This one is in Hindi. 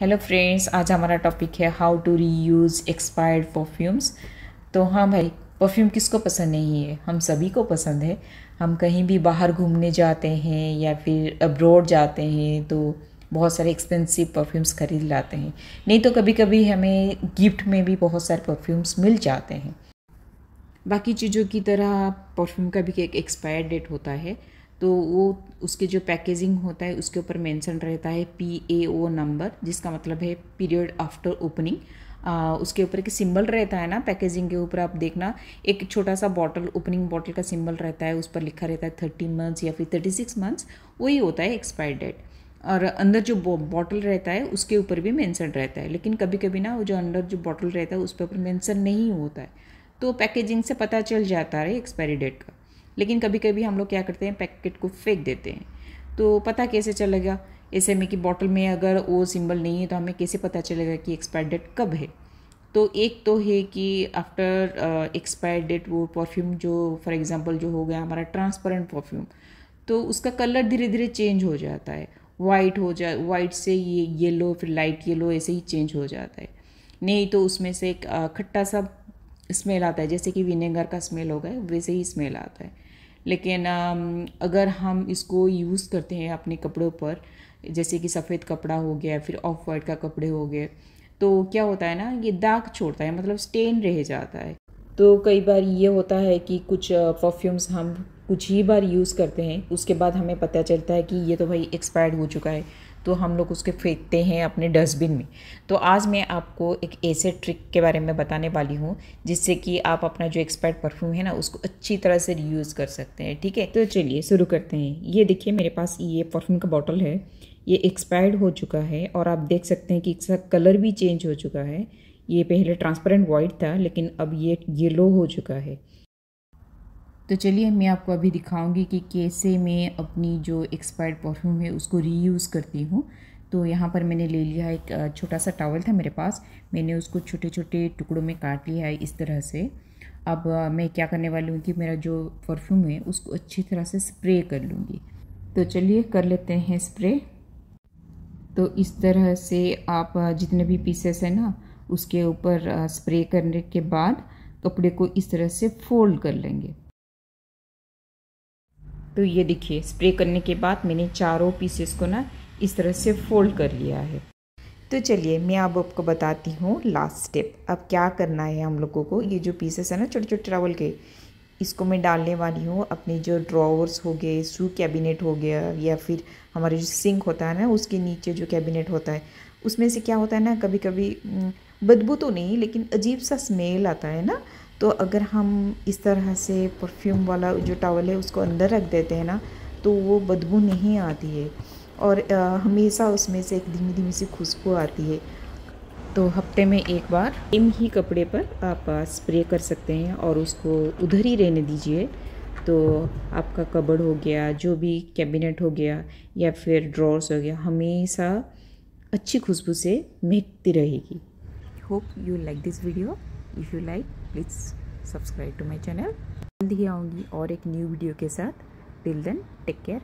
हेलो फ्रेंड्स, आज हमारा टॉपिक है how to reuse expired perfumes. तो हाँ भाई, परफ्यूम किसको पसंद नहीं है, हम सभी को पसंद है। हम कहीं भी बाहर घूमने जाते हैं या फिर अब्रॉड जाते हैं तो बहुत सारे एक्सपेंसिव परफ्यूम्स खरीद लाते हैं। नहीं तो कभी कभी हमें गिफ्ट में भी बहुत सारे परफ्यूम्स मिल जाते हैं। बाकी चीज़ों की तरह परफ्यूम का भी एक एक्सपायर डेट होता है, तो वो उसके जो पैकेजिंग होता है उसके ऊपर मेंशन रहता है PAO नंबर, जिसका मतलब है पीरियड आफ्टर ओपनिंग। उसके ऊपर एक सिंबल रहता है ना, पैकेजिंग के ऊपर आप देखना एक छोटा सा बॉटल, ओपनिंग बॉटल का सिंबल रहता है, उस पर लिखा रहता है 30 मंथ्स या फिर 36 मंथ्स। वही होता है एक्सपायर डेट। और अंदर जो बॉटल रहता है उसके ऊपर भी मेंशन रहता है, लेकिन कभी कभी ना वो जो अंदर जो बॉटल रहता है उस पर मेंशन नहीं होता है, तो पैकेजिंग से पता चल जाता है एक्सपायरी डेट का। लेकिन कभी कभी हम लोग क्या करते हैं, पैकेट को फेंक देते हैं। तो पता कैसे चलेगा ऐसे में कि बॉटल में अगर वो सिंबल नहीं है तो हमें कैसे पता चलेगा कि एक्सपायर डेट कब है। तो एक तो है कि आफ्टर एक्सपायर डेट वो परफ्यूम जो फॉर एग्जांपल जो हो गया हमारा ट्रांसपेरेंट परफ्यूम, तो उसका कलर धीरे धीरे चेंज हो जाता है। वाइट से ये येलो, फिर लाइट येलो, ऐसे ही चेंज हो जाता है। नहीं तो उसमें से एक खट्टा सा स्मेल आता है, जैसे कि विनेगर का स्मेल होगा वैसे ही स्मेल आता है। लेकिन अगर हम इसको यूज़ करते हैं अपने कपड़ों पर, जैसे कि सफ़ेद कपड़ा हो गया, फिर ऑफ वाइट का कपड़े हो गए, तो क्या होता है ना, ये दाग छोड़ता है, मतलब स्टेन रह जाता है। तो कई बार ये होता है कि कुछ परफ्यूम्स हम कुछ ही बार यूज़ करते हैं, उसके बाद हमें पता चलता है कि ये तो भाई एक्सपायर्ड हो चुका है, तो हम लोग उसके फेंकते हैं अपने डस्टबिन में। तो आज मैं आपको एक ऐसे ट्रिक के बारे में बताने वाली हूँ जिससे कि आप अपना जो एक्सपायर्ड परफ्यूम है ना उसको अच्छी तरह से रीयूज़ कर सकते हैं। ठीक है, तो चलिए शुरू करते हैं। ये देखिए मेरे पास ये परफ्यूम का बॉटल है, ये एक्सपायर्ड हो चुका है और आप देख सकते हैं कि इसका कलर भी चेंज हो चुका है। ये पहले ट्रांसपेरेंट वाइट था लेकिन अब ये येलो हो चुका है। तो चलिए मैं आपको अभी दिखाऊंगी कि कैसे मैं अपनी जो एक्सपायर्ड परफ्यूम है उसको रीयूज़ करती हूँ। तो यहाँ पर मैंने ले लिया है एक छोटा सा टॉवल था मेरे पास, मैंने उसको छोटे छोटे टुकड़ों में काट लिया है इस तरह से। अब मैं क्या करने वाली हूँ कि मेरा जो परफ्यूम है उसको अच्छी तरह से स्प्रे कर लूँगी। तो चलिए कर लेते हैं स्प्रे। तो इस तरह से आप जितने भी पीसेस है ना उसके ऊपर स्प्रे करने के बाद कपड़े को इस तरह से फोल्ड कर लेंगे। तो ये देखिए स्प्रे करने के बाद मैंने चारों पीसेस को ना इस तरह से फोल्ड कर लिया है। तो चलिए मैं अब आपको बताती हूँ लास्ट स्टेप। अब क्या करना है हम लोगों को, ये जो पीसेस है ना छोटे छोटे टॉवल के, इसको मैं डालने वाली हूँ अपने जो ड्रॉवर्स हो गए, शू कैबिनेट हो गया, या फिर हमारे जो सिंक होता है ना उसके नीचे जो कैबिनेट होता है, उसमें से क्या होता है ना कभी कभी बदबू तो नहीं लेकिन अजीब सा स्मेल आता है ना। तो अगर हम इस तरह से परफ्यूम वाला जो टॉवल है उसको अंदर रख देते हैं ना तो वो बदबू नहीं आती है, और हमेशा उसमें से एक धीमी धीमी सी खुशबू आती है। तो हफ्ते में एक बार सेम ही कपड़े पर आप स्प्रे कर सकते हैं और उसको उधर ही रहने दीजिए। तो आपका कबर्ड हो गया, जो भी कैबिनेट हो गया या फिर ड्रॉर्स हो गया, हमेशा अच्छी खुशबू से महकती रहेगी। Hope you like this video. If you like please subscribe to my channel. जल्दी ही आऊँगी और एक न्यू वीडियो के साथ। Till then take care,